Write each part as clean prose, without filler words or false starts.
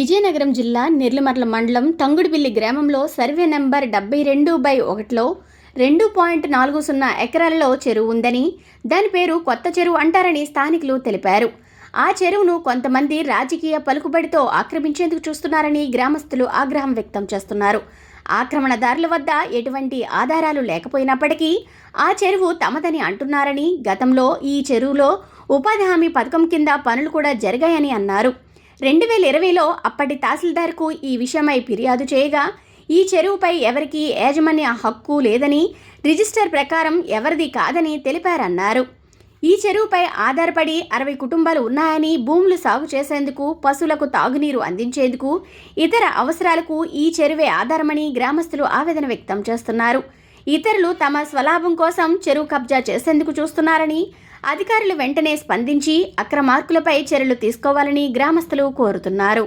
విజయనగరం జిల్లా నిర్లిమర్ల మండలం తంగుడుబిల్లి గ్రామంలో సర్వే నెంబర్ 72/1లో 2.40 ఎకరాలలో చెరువు ఉందని, దాని పేరు కొత్త చెరువు అంటారని స్థానికులు తెలిపారు. ఆ చెరువును కొంతమంది రాజకీయ పలుకుబడితో ఆక్రమించేందుకు చూస్తున్నారని గ్రామస్తులు ఆగ్రహం వ్యక్తం చేస్తున్నారు. ఆక్రమణదారుల వద్ద ఎటువంటి ఆధారాలు లేకపోయినప్పటికీ ఆ చెరువు తమదని అంటున్నారని, గతంలో ఈ చెరువులో ఉపాధి హామీ పథకం కింద పనులు కూడా జరిగాయని అన్నారు. 2020లో అప్పటి తహసీల్దార్కు ఈ విషయమై ఫిర్యాదు చేయగా, ఈ చెరువుపై ఎవరికీ యాజమాన్య హక్కు లేదని, రిజిస్టర్ ప్రకారం ఎవరిది కాదని తెలిపారన్నారు. ఈ చెరువుపై ఆధారపడి 60 కుటుంబాలు ఉన్నాయని, భూములు సాగు చేసేందుకు, పశువులకు తాగునీరు అందించేందుకు, ఇతర అవసరాలకు ఈ చెరువే ఆధారమని గ్రామస్తులు ఆవేదన వ్యక్తం చేస్తున్నారు. ఇతరులు తమ స్వలాభం కోసం చెరువు కబ్జా చేసేందుకు చూస్తున్నారని, అధికారులు వెంటనే స్పందించి అక్రమార్కులపై చర్యలు తీసుకోవాలని గ్రామస్తులు కోరుతున్నారు.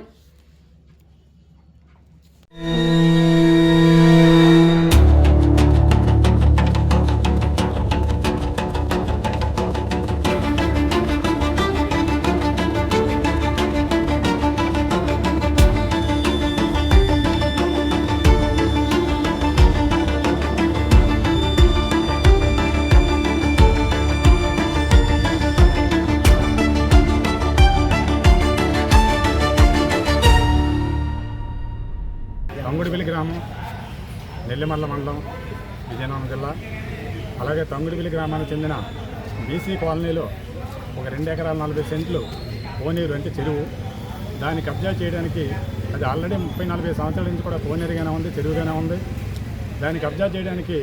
తంగుడుబిల్లి గ్రామం, నెల్లిమర్ల మండలం, విజయనగరం జిల్లా. అలాగే తంగుడుబిల్లి గ్రామానికి చెందిన బీసీ కాలనీలో ఒక 2 ఎకరాల 40 సెంట్లు కోనేరు అంటే చెరువు. దాన్ని కబ్జా చేయడానికి అది ఆల్రెడీ 30-40 సంవత్సరాల నుంచి కూడా కోనేరుగానే ఉంది, చెరువుగానే ఉంది. దాన్ని కబ్జా చేయడానికి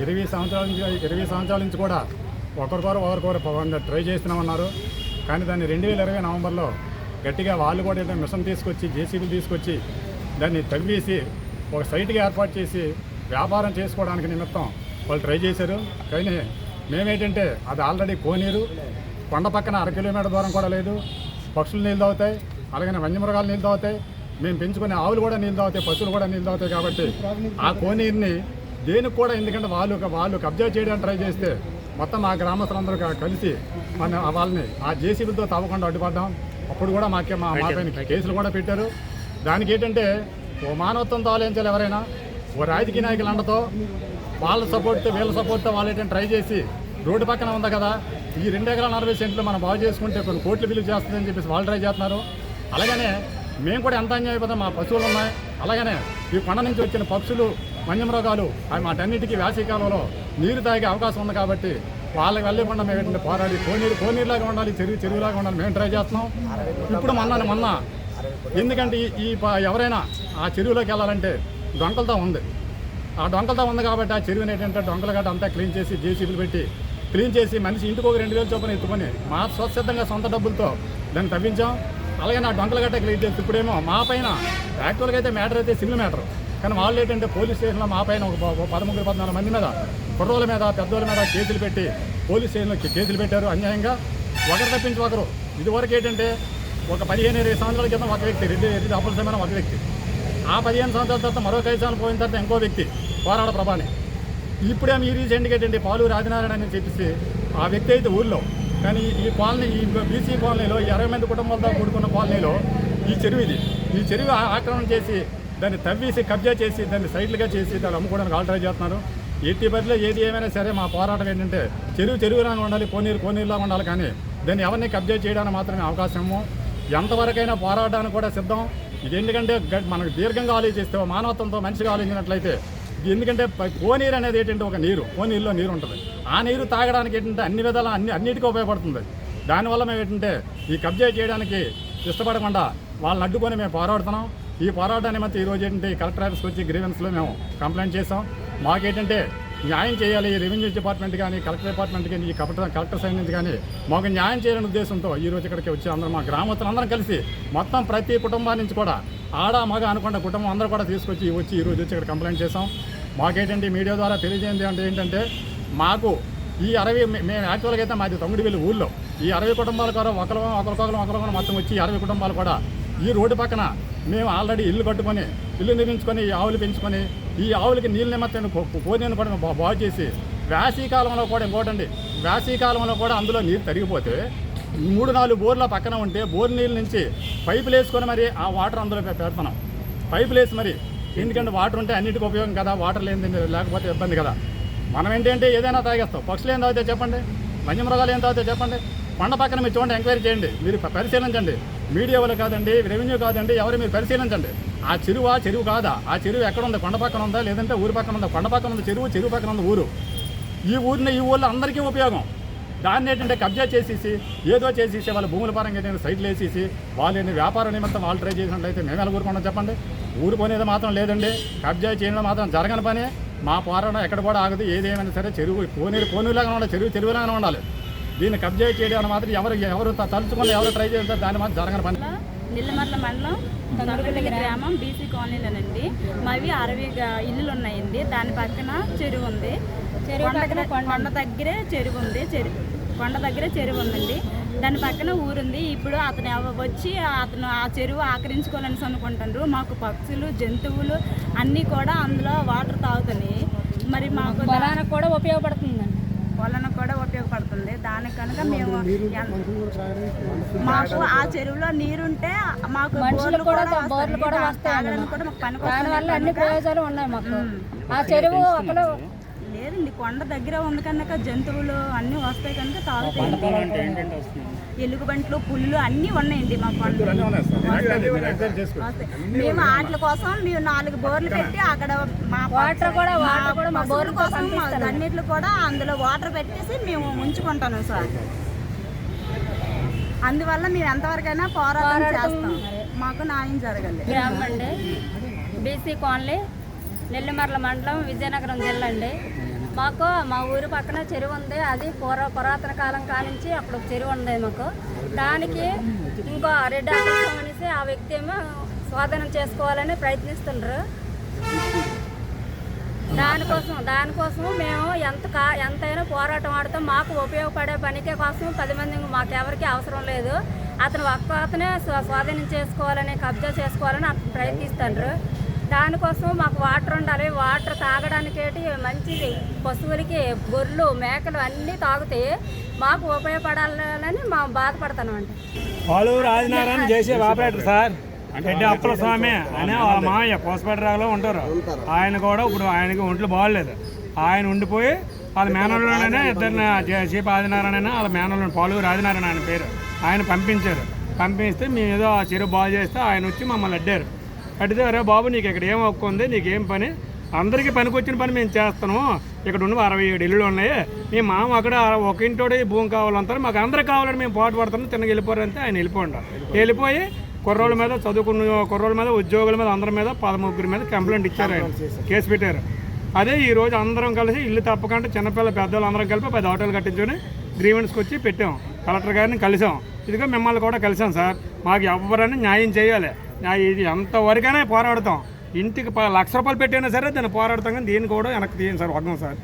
20 సంవత్సరాల నుంచి కూడా ఒకరికొకరు ట్రై చేస్తున్నామన్నారు. కానీ దాన్ని 2020 నవంబర్లో గట్టిగా వాళ్ళు కూడా మిషన్ తీసుకొచ్చి, జేసీబీలు తీసుకొచ్చి దాన్ని తవ్వేసి ఒక సైట్గా ఏర్పాటు చేసి వ్యాపారం చేసుకోవడానికి నిమిత్తం వాళ్ళు ట్రై చేశారు. కానీ మేమేంటంటే అది ఆల్రెడీ కోనేరు, కొండ పక్కన 1 కిలోమీటర్ దూరం కూడా లేదు. పక్షులు నీళ్ళు తాగుతాయి, అలాగే వన్యమృగాలు నీళ్ళు తాగుతాయి, మేము పెంచుకునే ఆవులు కూడా నీళ్ళు తాగుతాయి, పశువులు కూడా నీళ్ళు తాగుతాయి. కాబట్టి ఆ కోనేరుని దేనికి కూడా, ఎందుకంటే వాళ్ళు కబ్జా చేయడానికి ట్రై చేస్తే మొత్తం మా గ్రామస్తులందరూ కలిసి వాళ్ళని ఆ జేసీబీలతో తవ్వకుండా అడ్డుపడ్డాం. అప్పుడు కూడా మా పైన కేసులు కూడా పెట్టారు. దానికి ఏంటంటే ఓ మానవత్వంతో ఆలోచించాలి. ఎవరైనా ఓ రాజకీయ నాయకుల అండతో, వాళ్ళ సపోర్ట్తో వీళ్ళ సపోర్ట్తో వాళ్ళు ఏంటంటే ట్రై చేసి రోడ్డు పక్కన ఉంది కదా, ఈ 2 ఎకరాల 40 సెంట్లు మనం బాగు చేసుకుంటే కొన్ని కోట్లు బిల్లు చేస్తుందని చెప్పేసి వాళ్ళు ట్రై చేస్తున్నారు. అలాగనే మేము కూడా ఎంత అన్యాయపోతాం, మా పశువులు ఉన్నాయి. అలాగనే ఈ కొండ నుంచి వచ్చిన పక్షులు, వన్యమృగాలు అవి వాటన్నిటికీ వేసవికాలంలో నీరు తాగే అవకాశం ఉంది. కాబట్టి వాళ్ళకి వెళ్ళకుండా మేము ఏంటంటే పోరాడి కోనీరులాగా ఉండాలి, చెరువులాగా ఉండాలి మేము ట్రై చేస్తున్నాం. ఇప్పుడు మొన్న ఎందుకంటే ఎవరైనా ఆ చెరువులోకి వెళ్ళాలంటే డొంకలతో ఉంది. ఆ డొంకలతో ఉంది కాబట్టి ఆ చెరువుని ఏంటంటే డొంకల గట్ట అంతా క్లీన్ చేసి, జేసీబీలు పెట్టి క్లీన్ చేసి, మనిషి ఇంటికి ఒక 2,000 చొప్పున ఎత్తుకొని మా స్వచ్ఛందంగా సొంత డబ్బులతో దాన్ని తవ్వించాం. అలాగే నా డొంకల గట్ట క్లీన్ చేసి ఇప్పుడేమో మా పైన యాక్చువల్గా అయితే మ్యాటర్ అయితే సింగిల్ మ్యాటర్, కానీ వాళ్ళు ఏంటంటే పోలీస్ స్టేషన్లో మా పైన ఒక 13-14 మంది మీద, కుర్రోళ్ళ మీద, పెద్దోళ్ళ మీద కేసులు పెట్టి పోలీస్ స్టేషన్లో కేసులు పెట్టారు అన్యాయంగా. ఒకరు తప్పించి ఒకరు. ఇదివరకు ఏంటంటే ఒక 15-20 సంవత్సరాల క్రితం ఒక వ్యక్తి, రెడ్డి అప్పుల సమయం ఒక వ్యక్తి, ఆ 15 సంవత్సరాల తర్వాత మరో 5 సంవత్సరాలు పోయిన తర్వాత ఇంకో వ్యక్తి పోరాడ ప్రభాని. ఇప్పుడేమో ఈ రీసెంట్గా ఏంటంటే పాలూరు ఆదినారాయణ అని చెప్పేసి ఆ వ్యక్తి అయితే ఊళ్ళో. కానీ ఈ కాలనీ, ఈ బీసీ కాలనీలో 20 మంది కుటుంబాలతో కూడుకున్న కాలనీలో ఈ చెరువు ఆక్రమణ చేసి దాన్ని తవ్వేసి కబ్జా చేసి దాన్ని సైట్లుగా చేసి దాన్ని అమ్ముకోవడానికి ఆల్ ట్రై చేస్తున్నారు. ఎట్టి పరిధిలో ఏది ఏమైనా సరే మా పోరాటం ఏంటంటే చెరువులాగా ఉండాలి, కోనేరులాగా ఉండాలి. కానీ దాన్ని ఎవరిని కబ్జా చేయడానికి మాత్రమే అవకాశము. ఎంతవరకైనా పోరాడడానికి కూడా సిద్ధం. ఇది ఎందుకంటే మనకు దీర్ఘంగా ఆలోచిస్తే, మానవత్వంతో మనిషిగా ఆలోచించినట్లయితే, ఇది ఎందుకంటే కోనేరు అనేది ఏంటంటే ఒక నీరు, కోనేరులో నీరు ఉంటుంది. ఆ నీరు తాగడానికి ఏంటంటే అన్ని విధాలు అన్నిటికీ ఉపయోగపడుతుంది. దానివల్ల మేము ఏంటంటే ఈ కబ్జా చేయడానికి ఇష్టపడకుండా వాళ్ళని అడ్డుకొని మేము పోరాడుతున్నాం. ఈ పోరాటాన్ని మధ్య ఈరోజు ఏంటంటే కలెక్టర్ ఆఫీస్కి వచ్చి గ్రీవెన్స్లో మేము కంప్లైంట్ చేసాం. మాకేంటంటే న్యాయం చేయాలి, రెవెన్యూ డిపార్ట్మెంట్ కానీ, కలెక్టర్ డిపార్ట్మెంట్ కానీ, ఈ కలెక్టర్ సైడ్ నుంచి కానీ మాకు న్యాయం చేయాలనే ఉద్దేశంతో ఈరోజు ఇక్కడికి వచ్చి అందరూ మా గ్రామస్తులందరం కలిసి మొత్తం ప్రతి కుటుంబం నుంచి కూడా ఆడ మగ అనుకున్న కుటుంబం అందరూ కూడా తీసుకొచ్చి ఈరోజు వచ్చి ఇక్కడ కంప్లైంట్ చేసాం. మాకేంటంటే మీడియా ద్వారా తెలియజేయండి అంటే ఏంటంటే మాకు ఈ 60 మేము యాక్చువల్గా అయితే మాది తంగుడుబిల్లి ఊళ్ళో ఈ 60 కుటుంబాల కూడా ఒకరికొకరు మొత్తం వచ్చి 60 కుటుంబాలు కూడా ఈ రోడ్డు పక్కన మేము ఆల్రెడీ ఇల్లు కట్టుకొని, ఇల్లు నిర్మించుకొని, ఈ ఆవులు పెంచుకొని, ఈ ఆవులకి నీళ్ళ నిమిత్తం కోనేరును కూడా బాగు చేసి, వేసవికాలంలో కూడా ఇంకోటండి, వేసవికాలంలో కూడా అందులో నీరు తరిగిపోతే 3-4 బోర్ల పక్కన ఉంటే బోర్ నీళ్ళ నుంచి పైపులు వేసుకొని మరి ఆ వాటర్ అందులో పెడుతున్నాం. పైపులు వేసి మరి, ఎందుకంటే వాటర్ ఉంటే అన్నిటికీ ఉపయోగం కదా, వాటర్ లేకపోతే ఇబ్బంది కదా. మనం ఏంటంటే ఏదైనా తాగేస్తాం. పక్షులు ఏం తాగితే చెప్పండి, వన్యమృగాలు ఏం తాగితే చెప్పండి. కొండ పక్కన మీరు చూడండి, ఎంక్వైరీ చేయండి, మీరు పరిశీలించండి. మీడియా వాళ్ళు కాదండి, రెవెన్యూ కాదండి, ఎవరు మీరు పరిశీలించండి. ఆ చెరువు కాదా? ఆ చెరువు ఎక్కడ ఉంది? కొండ పక్కన ఉందా లేదంటే ఊరు పక్కన ఉందా? కొండ పక్కన ఉంది చెరువు పక్కన ఉంది ఊరు. ఈ ఊళ్ళో అందరికీ ఉపయోగం. దాన్ని ఏంటంటే కబ్జా చేసేసి ఏదో చేసేసి వాళ్ళ భూముల పరంగా ఏదైనా సైట్లు వేసేసి వాళ్ళు వ్యాపార నిమిత్తం వాళ్ళు ట్రై చేసినట్లయితే మేము ఎలా ఊరుకున్నాం చెప్పండి. ఊరుకునేది మాత్రం లేదండి. కబ్జా చేయడం మాత్రం జరగని పని. మా పోరాటం ఎక్కడ కూడా ఆగదు. ఏదేమైనా సరే చెరువు కోనేరులాగానే ఉండాలి, చెరువులాగానే ఉండాలి. దీన్ని కబ్జా చేయడం మాత్రం ఎవరు తలుచుకొని ఎవరు ట్రై చేస్తారు దాని మాత్రం జరగని పని. నెల్లిమర్ల మండలం తంగుడుపల్లి గ్రామం బీసీ కాలనీలోనండి. మావి 60 ఇల్లులు ఉన్నాయండి. దాని పక్కన చెరువు ఉంది. కొండ దగ్గరే చెరువు ఉందండి. దాని పక్కన ఊరుంది. ఇప్పుడు అతను వచ్చి అతను ఆ చెరువు ఆక్రమించుకోవాలని అనుకుంటున్నారు. మాకు పక్షులు, జంతువులు అన్నీ కూడా అందులో వాటర్ తాగుతున్నాయి. మరి మాకు పొలానికి కూడా ఉపయోగపడుతుందండి. దానికి కనుక మేము మాకు ఆ చెరువులో నీరుంటే మాకు మనుషులు కూడా బోర్లు కూడా వస్తాయి. దానివల్ల అన్ని ప్రయోజనాలు ఉన్నాయి మాకు. ఆ చెరువు అసలు లేదండి, కొండ దగ్గర ఉంది కనుక జంతువులు అన్నీ వస్తాయి కనుక తాగుతాయి. ఎలుగుబంట్లు, పుల్లు అన్నీ ఉన్నాయండి మా కొండ. మేము వాటి కోసం 4 బోర్లు పెట్టి అక్కడ మా బోర్ల కోసం అన్నిట్లు కూడా అందులో వాటర్ పెట్టేసి మేము ఉంచుకుంటాను సార్. అందువల్ల మేము ఎంతవరకైనా పోరాటం చేస్తాం. మాకు న్యాయం జరగాలి. గ్రామం అండి, బీసీ కాలనీ, నెల్లిమర్ల మండలం, విజయనగరం జిల్లా అండి. మాకు మా ఊరి పక్కన చెరువు ఉంది. అది పురాతన కాలం కానించి అప్పుడు చెరువు ఉంది మాకు. దానికి ఇంకో రెడ్డి ఆకాశం అనేసి ఆ వ్యక్తి ఏమో స్వాధీనం చేసుకోవాలని ప్రయత్నిస్తుండ్రు. దానికోసం మేము ఎంతైనా పోరాటం ఆడతాం. మాకు ఉపయోగపడే పనికి కోసం 10 మంది మాకెవరికి అవసరం లేదు. అతను అతనే స్వాధీనం చేసుకోవాలని, కబ్జా చేసుకోవాలని అతను ప్రయత్నిస్తుండ్రు. దానికోసం మాకు వాటర్ ఉండాలి. వాటర్ తాగడానికి మంచిది. పశువులకి గొర్రెలు, మేకలు అన్నీ తాగుతాయి. మాకు ఉపయోగపడాలని మేము బాధపడతాను అండి. పాలూరు ఆదినారాయణ చేసే ఆపరేటర్ సార్ రెడ్డి అప్పల స్వామి అని వాళ్ళ మామయ్య పోసపేటరాలో ఉంటారు. ఆయన కూడా ఇప్పుడు ఆయనకి ఒంట్లు బాగోలేదు. ఆయన ఉండిపోయి వాళ్ళ మేనల్లోనే ఇద్దరిని చీప ఆదినారాయణ వాళ్ళ మేనల్లో పాలూరు ఆదినారాయణ ఆయన పేరు. ఆయన పంపిస్తే మేము ఏదో ఆ చెరువు బాగు చేస్తే ఆయన వచ్చి మమ్మల్ని అడ్డారు. అడిగితే అరే బాబు నీకు ఇక్కడ ఏం హక్కు ఉంది, నీకేం పని, అందరికీ పనికొచ్చిన పని మేము చేస్తాము. ఇక్కడ ఉన్న 67 ఇళ్ళు ఉన్నాయి. మీ మామ అక్కడ ఒక ఇంటోడే భూమి కావాలంటారు, మాకు అందరికి కావాలని మేము పాటు పడుతున్నాం. తిన్నగా వెళ్ళిపోరంటే ఆయన వెళ్ళిపోయి కుర్రోళ్ళ మీద, చదువుకున్న కుర్రోళ్ళ మీద, ఉద్యోగుల మీద, అందరి మీద 13 మీద కంప్లైంట్ ఇచ్చారు. ఆయన కేసు పెట్టారు. అదే ఈరోజు అందరం కలిసి ఇల్లు తప్పకుండా చిన్నపిల్ల పెద్దవాళ్ళు అందరం కలిపి 10 ఆటోలు కట్టించుకొని గ్రీవెన్స్కి వచ్చి పెట్టాం. కలెక్టర్ గారిని కలిసాం. ఇదిగో మిమ్మల్ని కూడా కలిసాం సార్. మాకు ఎవరైనా న్యాయం చేయాలి. ఇది ఎంతవరకైనా పోరాడతాం. ఇంటికి 1,00,000 రూపాయలు పెట్టైనా సరే దాన్ని పోరాడతాం. కానీ దీన్ని కూడా వెనక్కి తీయండి సార్, వగ్గం సార్.